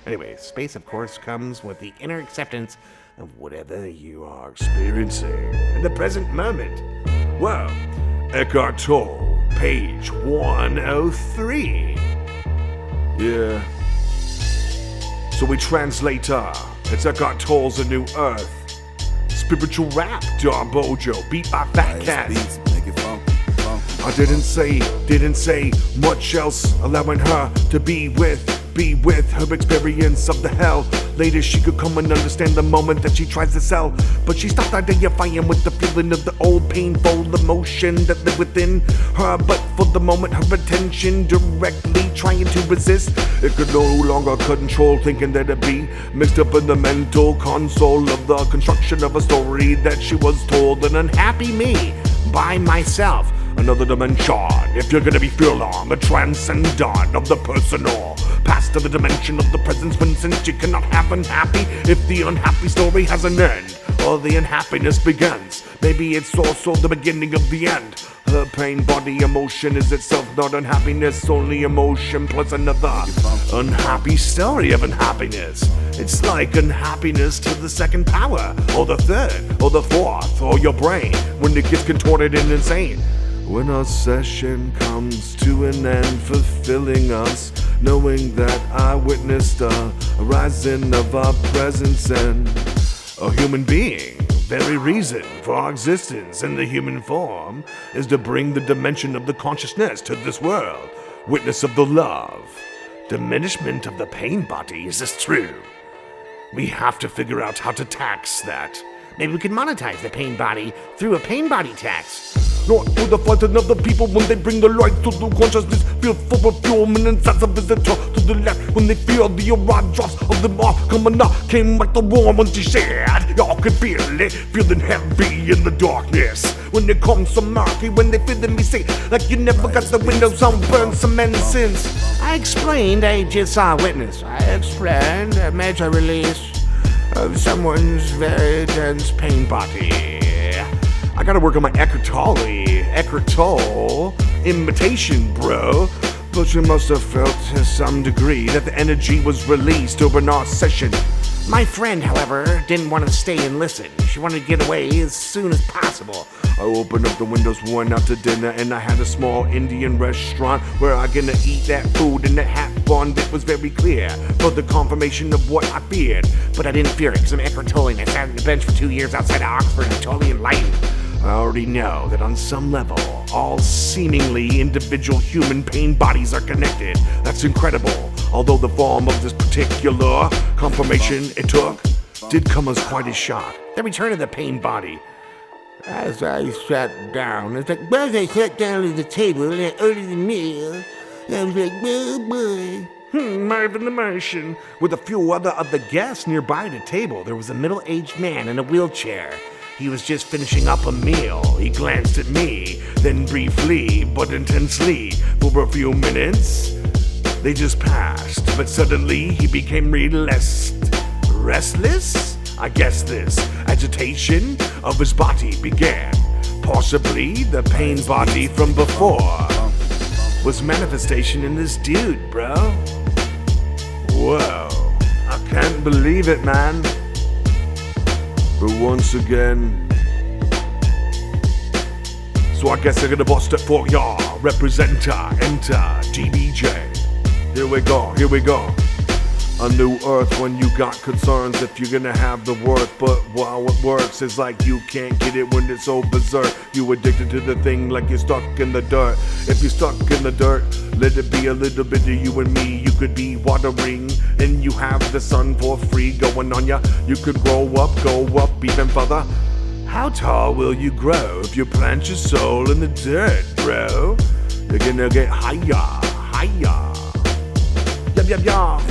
Anyway, space, of course, comes with the inner acceptance of whatever you are experiencing in the present moment. Well, Ekhart Tolle, page 103. Yeah. So we translate it's Ekhart Tolle's A New Earth. Spiritual rap, DarBoJO, beat by FATCATS. I didn't say much else, allowing her to be with her experience of the hell. Later she could come and understand the moment that she tries to sell, but she stopped identifying with the feeling of the old painful emotion that lived within her. But for the moment her attention directly trying to resist, it could no longer control, thinking that it'd be mixed up in the mental console of the construction of a story that she was told. An unhappy me by myself, another dimension. If you're gonna be feeling a transcendent of the personal past to the dimension of the present, when since you cannot have unhappy if the unhappy story has an end, or the unhappiness begins. Maybe it's also the beginning of the end. Her pain body emotion is itself not unhappiness, only emotion plus another unhappy story of unhappiness. It's like unhappiness to the second power, or the third, or the fourth, or your brain when it gets contorted and insane. When our session comes to an end, fulfilling us, knowing that I witnessed a rising of our presence and a human being. Very reason for our existence in the human form is to bring the dimension of the consciousness to this world. Witness of the love. Diminishment of the pain body, is this true? We have to figure out how to tax that. Maybe we can monetize the pain body through a pain body tax. Not to the fighting of the people when they bring the light to the consciousness. Feel for fulfillment as a visitor to the left when they feel the arrived drops of them all coming up. Came like the warm when she shared. Y'all can feel it, feeling heavy in the darkness. When it comes so murky, when they feeling me sick, like you never got the windows on, burn cement since. I explained I just saw a witness. I explained a major release of someone's very dense pain body. I gotta work on my Ekhart Tolle imitation, bro. But you must have felt to some degree that the energy was released during our session. My friend, however, didn't want to stay and listen. She wanted to get away as soon as possible. I opened up the windows, went out to dinner, and I had a small Indian restaurant where I gonna eat that food, and that hat bond, it was very clear for the confirmation of what I feared. But I didn't fear it, because I'm Ekhart Tolle, and I sat on the bench for 2 years outside of Oxford and totally enlightened. I already know that on some level, all seemingly individual human pain bodies are connected. That's incredible. Although the form of this particular confirmation it took did come as quite a shock. The return of the pain body. As I sat down, it's like, as I sat down at the table and I ordered the meal, I was like, oh boy. Marvin the Martian. With a few other of the guests nearby the table, there was a middle-aged man in a wheelchair. He was just finishing up a meal. He glanced at me, then briefly, but intensely, for a few minutes. They just passed, but suddenly he became restless? I guess this agitation of his body began. Possibly the pain body from before was manifestation in this dude, bro. Whoa, I can't believe it, man. But once again, so I guess I'm gonna bust it for y'all. Representer, enter, DBJ. Here we go. A new earth when you got concerns if you're gonna have the worth. But how it works is like you can't get it when it's so berserk. You addicted to the thing like you're stuck in the dirt. If you're stuck in the dirt, let it be a little bit of you and me. You could be watering and you have the sun for free going on ya. You could go up even further. How tall will you grow if you plant your soul in the dirt, bro? You're gonna get higher. Yup.